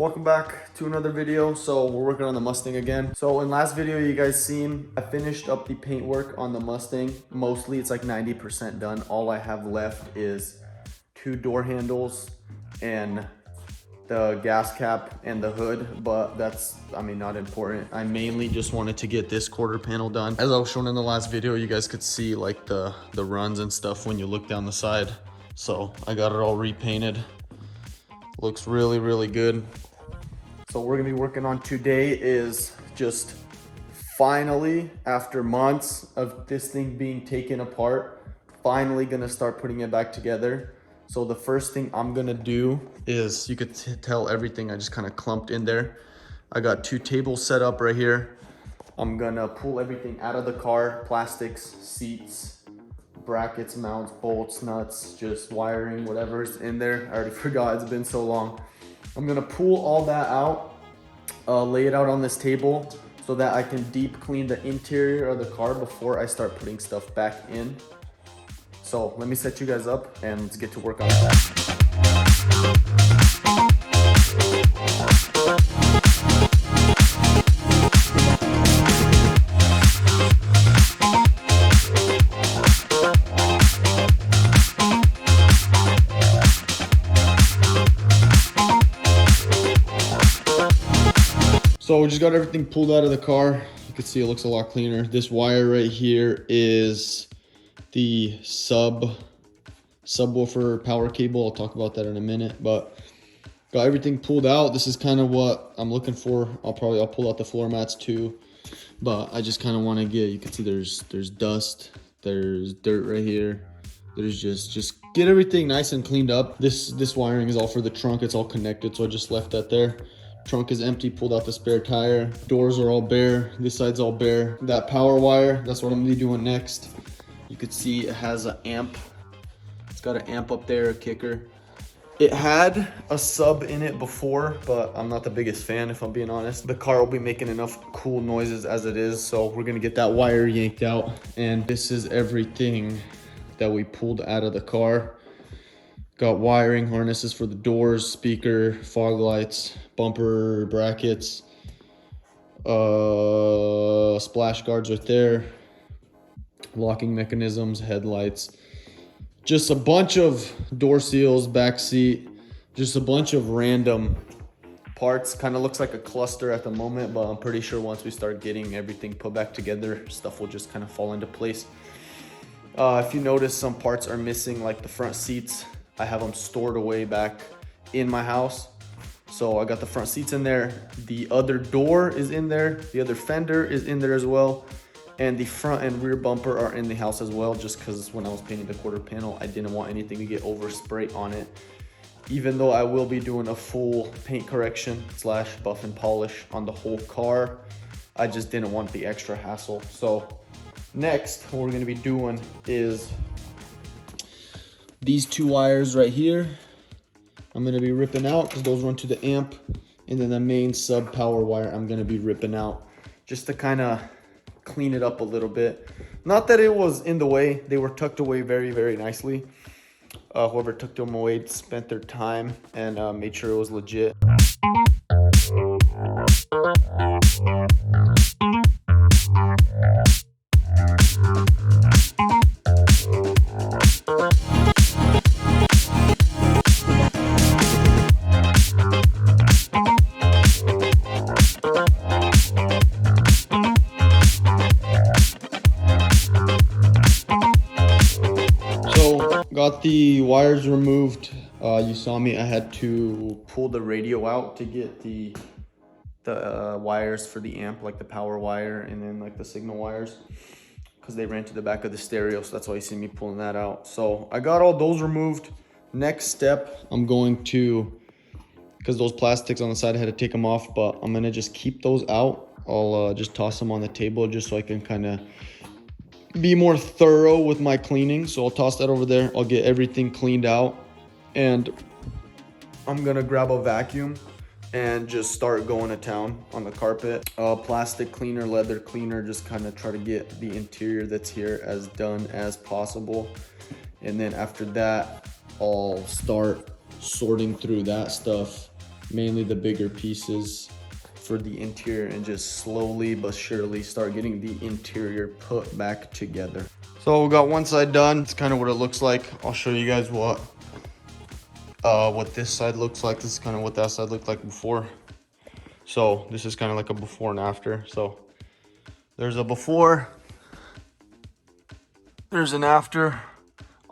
Welcome back to another video. So we're working on the Mustang again. So in last video you guys seen, I finished up the paint work on the Mustang. Mostly it's like 90% done. All I have left is two door handles and the gas cap and the hood, but that's, not important. I mainly just wanted to get this quarter panel done. As I was showing in the last video, you guys could see like the runs and stuff when you look down the side. So I got it all repainted. Looks really, really good. So we're gonna be working on today is just finally, after months of this thing being taken apart, finally gonna start putting it back together. So the first thing I'm gonna do is, you could tell everything I just kind of clumped in there. I got two tables set up right here. I'm gonna pull everything out of the car, plastics, seats, brackets, mounts, bolts, nuts, just wiring, whatever's in there. I already forgot, it's been so long. I'm gonna pull all that out, lay it out on this table so that I can deep clean the interior of the car before I start putting stuff back in. So let me set you guys up and let's get to work on that. So we just got everything pulled out of the car. You can see it looks a lot cleaner. This wire right here is the subwoofer power cable. I'll talk about that in a minute, but got everything pulled out. This is kind of what I'm looking for. I'll pull out the floor mats too, but I just kind of want to get, you can see there's dust, there's dirt right here. There's just get everything nice and cleaned up. This wiring is all for the trunk. It's all connected, so I just left that there. Trunk is empty, pulled out the spare tire. Doors are all bare, this side's all bare. That power wire, that's what I'm gonna be doing next. You could see it has an amp. It's got an amp up there, a kicker. It had a sub in it before, but I'm not the biggest fan, if I'm being honest. The car will be making enough cool noises as it is, so we're gonna get that wire yanked out. And this is everything that we pulled out of the car. Got wiring harnesses for the doors, speaker, fog lights, bumper brackets, splash guards right there, locking mechanisms, headlights, just a bunch of door seals, back seat, just a bunch of random parts. Kind of looks like a cluster at the moment, but I'm pretty sure once we start getting everything put back together, stuff will just kind of fall into place. If you notice, some parts are missing, like the front seats. I have them stored away back in my house. So I got the front seats in there. The other door is in there. The other fender is in there as well. And the front and rear bumper are in the house as well, just because when I was painting the quarter panel, I didn't want anything to get overspray on it. Even though I will be doing a full paint correction / buff and polish on the whole car, I just didn't want the extra hassle. So next, what we're gonna be doing is these two wires right here. I'm gonna be ripping out because those run to the amp, and then the main sub power wire I'm gonna be ripping out just to kind of clean it up a little bit. Not that it was in the way, they were tucked away very, very nicely. Whoever took them away spent their time and made sure it was legit. Got the wires removed. You saw me, I had to pull the radio out to get the wires for the amp, like the power wire and then like the signal wires, because they ran to the back of the stereo. So that's why you see me pulling that out. So I got all those removed. Next step, I'm going to, because those plastics on the side, I had to take them off, but I'm gonna just keep those out. I'll just toss them on the table just so I can kind of be more thorough with my cleaning. So I'll toss that over there. I'll get everything cleaned out, and I'm gonna grab a vacuum and just start going to town on the carpet. Plastic cleaner, leather cleaner, just kind of try to get the interior that's here as done as possible. And then after that, I'll start sorting through that stuff mainly the bigger pieces for the interior, and just slowly but surely start getting the interior put back together. So we got one side done. It's kind of what it looks like. I'll show you guys what this side looks like. This is kind of what that side looked like before. So this is kind of like a before and after. So there's a before, there's an after.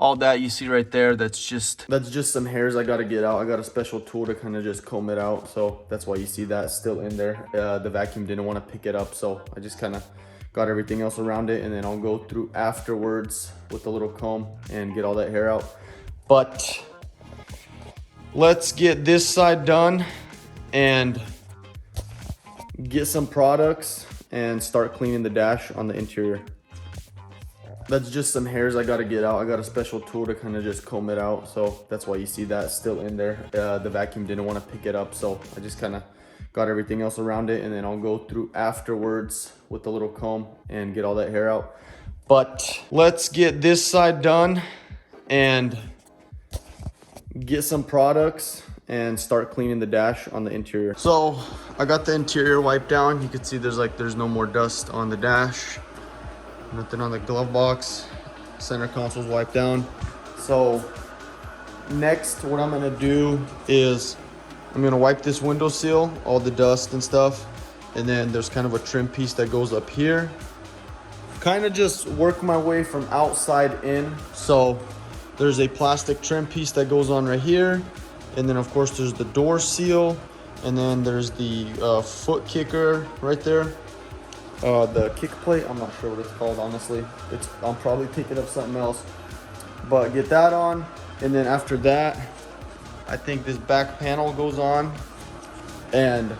All that you see right there, that's just some hairs I got to get out. I got a special tool to kind of just comb it out. So that's why you see that still in there. The vacuum didn't want to pick it up, so I just kind of got everything else around it, and then I'll go through afterwards with a little comb and get all that hair out. But let's get this side done and get some products and start cleaning the dash on the interior. That's just some hairs I got to get out. I got a special tool to kind of just comb it out. So that's why you see that still in there. The vacuum didn't want to pick it up, so I just kind of got everything else around it, and then I'll go through afterwards with a little comb and get all that hair out. But let's get this side done and get some products and start cleaning the dash on the interior. So I got the interior wiped down. You can see there's no more dust on the dash. Nothing on the glove box. Center console's wiped down. So next, what I'm gonna do is I'm gonna wipe this window seal, all the dust and stuff, and then there's kind of a trim piece that goes up here. Kind of just work my way from outside in. So there's a plastic trim piece that goes on right here, and then of course there's the door seal, and then there's the foot kicker right there. The kick plate, I'm not sure what it's called, honestly. I'm probably picking up something else, but get that on. And then after that, I think this back panel goes on, and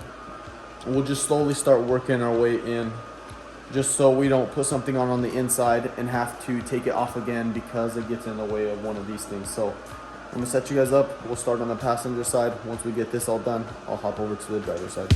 we'll just slowly start working our way in, just so we don't put something on the inside and have to take it off again because it gets in the way of one of these things. So I'm gonna set you guys up. We'll start on the passenger side. Once we get this all done, I'll hop over to the driver's side.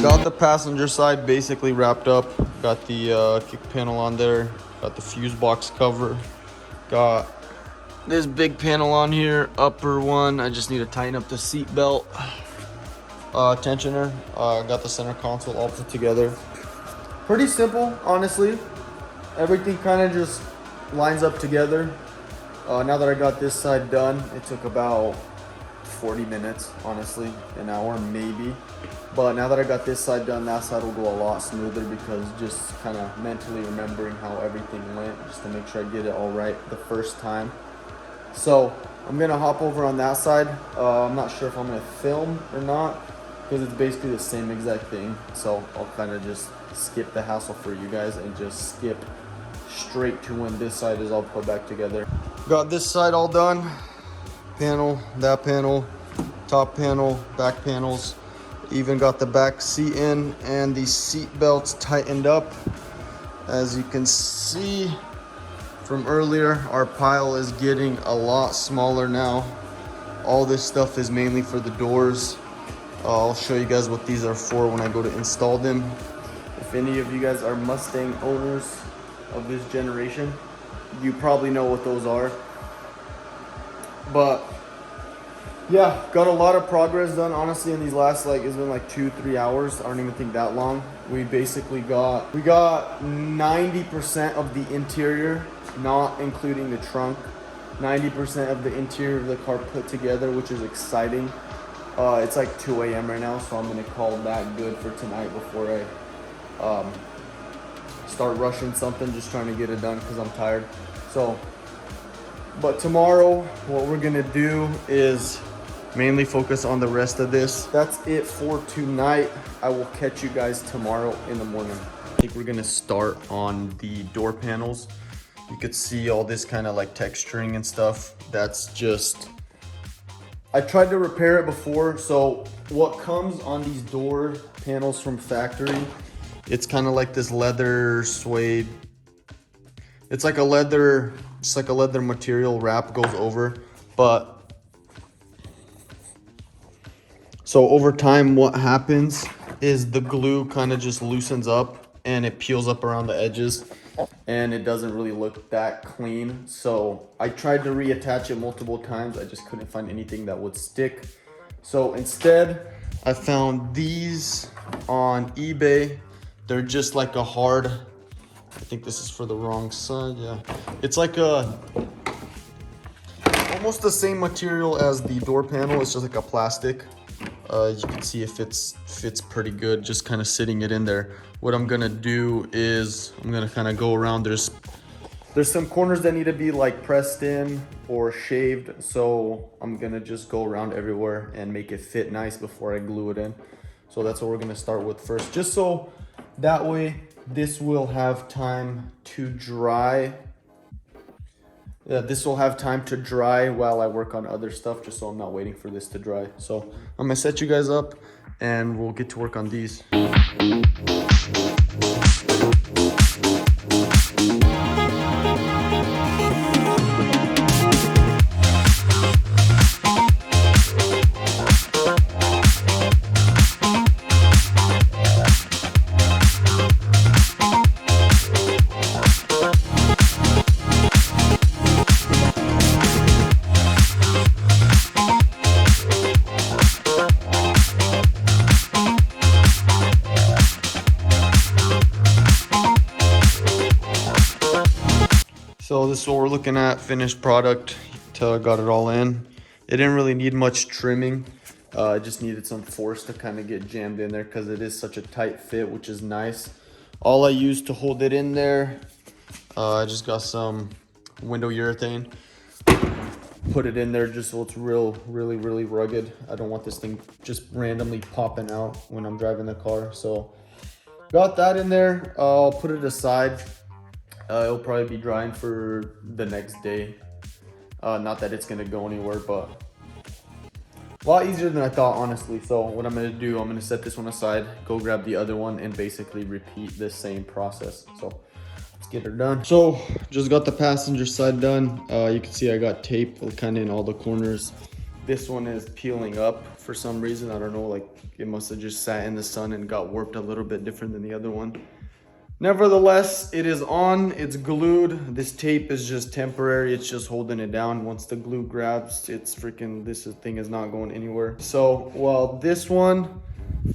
Got the passenger side basically wrapped up. Got the kick panel on there. Got the fuse box cover. Got this big panel on here, upper one. I just need to tighten up the seat belt tensioner. Got the center console all put together. Pretty simple, honestly. Everything kind of just lines up together. Now that I got this side done, it took about 40 minutes, honestly, an hour maybe. But now that I got this side done, that side will go a lot smoother, because just kind of mentally remembering how everything went, just to make sure I get it all right the first time. So I'm gonna hop over on that side. I'm not sure if I'm gonna film or not, because it's basically the same exact thing. So I'll kind of just skip the hassle for you guys and just skip straight to when this side is all put back together. Got this side all done. Panel, that panel, top panel, back panels. Even got the back seat in and the seat belts tightened up. As you can see from earlier, our pile is getting a lot smaller now. All this stuff is mainly for the doors. I'll show you guys what these are for when I go to install them. If any of you guys are Mustang owners of this generation, you probably know what those are. But yeah, got a lot of progress done, honestly, in these last, it's been 2-3 hours. I don't even think that long. We basically got 90% of the interior, not including the trunk, 90% of the interior of the car put together, which is exciting. It's like 2 a.m. right now, so I'm gonna call that good for tonight before I start rushing something, just trying to get it done because I'm tired. So, but tomorrow, what we're gonna do is mainly focus on the rest of this. That's it for tonight. I will catch you guys tomorrow in the morning. I think we're gonna start on the door panels. You could see all this kind of like texturing and stuff. That's just, I tried to repair it before. So what comes on these door panels from factory, it's kind of like this leather suede. It's like a leather material wrap goes over, but so over time what happens is the glue kind of just loosens up and it peels up around the edges and it doesn't really look that clean. So I tried to reattach it multiple times. I just couldn't find anything that would stick. So instead I found these on eBay. They're just like a hard, I think this is for the wrong side. Yeah, it's like almost the same material as the door panel. It's just like a plastic. You can see it fits pretty good, just kind of sitting it in there. What I'm gonna do is I'm gonna kind of go around. There's some corners that need to be like pressed in or shaved, so I'm gonna just go around everywhere and make it fit nice before I glue it in. So that's what we're gonna start with first, just so that way this will have time to dry. This will have time to dry while I work on other stuff, just so I'm not waiting for this to dry. So I'm gonna set you guys up and we'll get to work on these. So this is what we're looking at, finished product till I got it all in. It didn't really need much trimming. It just needed some force to kind of get jammed in there because it is such a tight fit, which is nice. All I used to hold it in there, I just got some window urethane. Put it in there just so it's really rugged. I don't want this thing just randomly popping out when I'm driving the car. So got that in there. I'll put it aside. It'll probably be drying for the next day. Not that it's gonna go anywhere, but a lot easier than I thought, honestly. So what I'm gonna do, I'm gonna set this one aside, go grab the other one, and basically repeat the same process. So let's get her done. So just got the passenger side done. You can see I got tape kind of in all the corners. This one is peeling up for some reason. I don't know, like it must have just sat in the sun and got warped a little bit different than the other one. Nevertheless, it is on, it's glued. This tape is just temporary, it's just holding it down. Once the glue grabs, this thing is not going anywhere. So while this one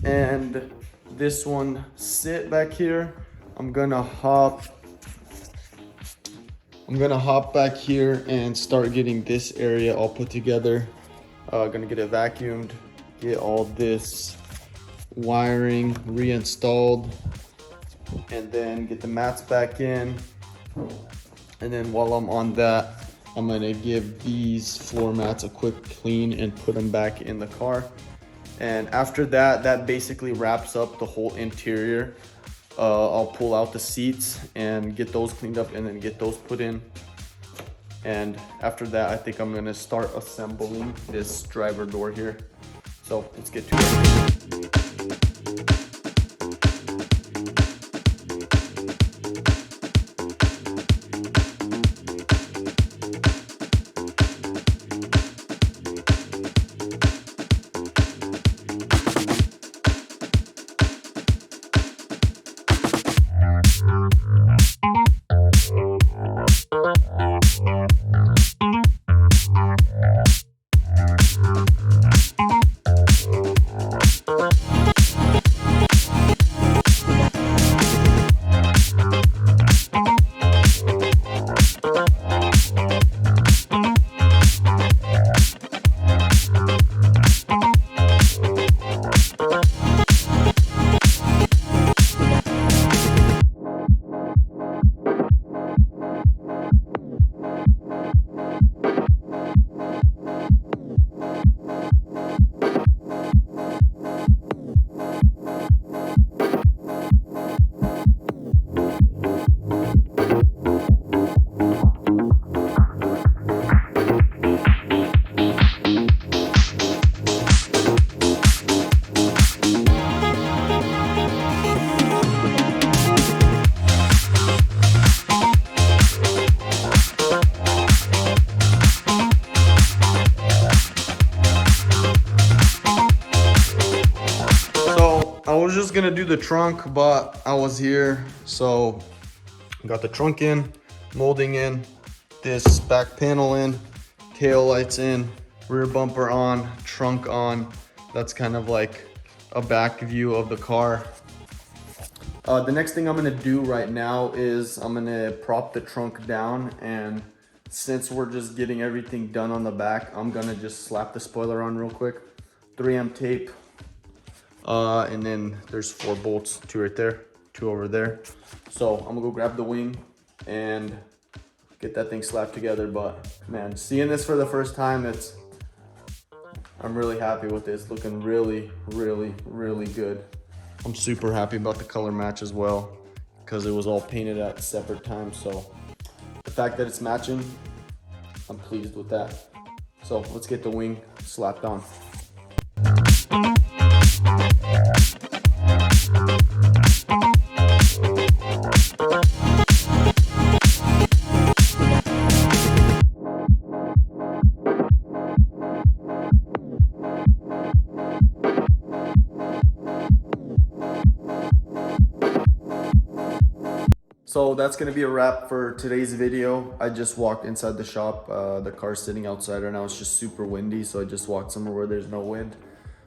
and this one sit back here, I'm gonna hop back here and start getting this area all put together. Gonna get it vacuumed, get all this wiring reinstalled, and then get the mats back in. And then while I'm on that, I'm gonna give these floor mats a quick clean and put them back in the car. And after that, that basically wraps up the whole interior. I'll pull out the seats and get those cleaned up and then get those put in. And after that, I think I'm gonna start assembling this driver door here. So let's get to it. I was just gonna do the trunk, but I was here, so got the trunk in, molding in, this back panel in, tail lights in, rear bumper on, trunk on. That's kind of like a back view of the car. The next thing I'm gonna do right now is I'm gonna prop the trunk down, and since we're just getting everything done on the back, I'm gonna just slap the spoiler on real quick. 3M tape, and then there's 4 bolts, 2 right there, 2 over there. So I'm gonna go grab the wing and get that thing slapped together. But man, seeing this for the first time, I'm really happy with this. Looking really, really, really good. I'm super happy about the color match as well, because it was all painted at separate times. So the fact that it's matching, I'm pleased with that. So let's get the wing slapped on. So that's gonna be a wrap for today's video. I just walked inside the shop. The car's sitting outside right now. It's just super windy, so I just walked somewhere where there's no wind.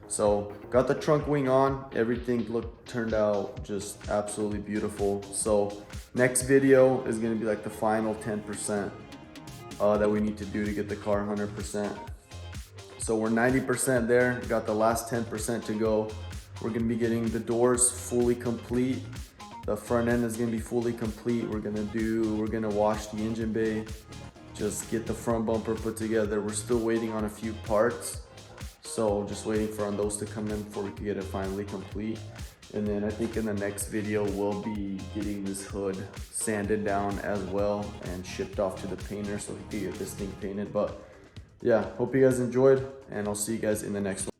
So got the trunk wing on. Everything turned out just absolutely beautiful. So next video is gonna be like the final 10% that we need to do to get the car 100%. So we're 90% there. Got the last 10% to go. We're gonna be getting the doors fully complete. The front end is gonna be fully complete. We're gonna wash the engine bay, just get the front bumper put together. We're still waiting on a few parts, so just waiting for those to come in before we can get it finally complete. And then I think in the next video we'll be getting this hood sanded down as well and shipped off to the painter so we can get this thing painted. But yeah, hope you guys enjoyed, and I'll see you guys in the next one.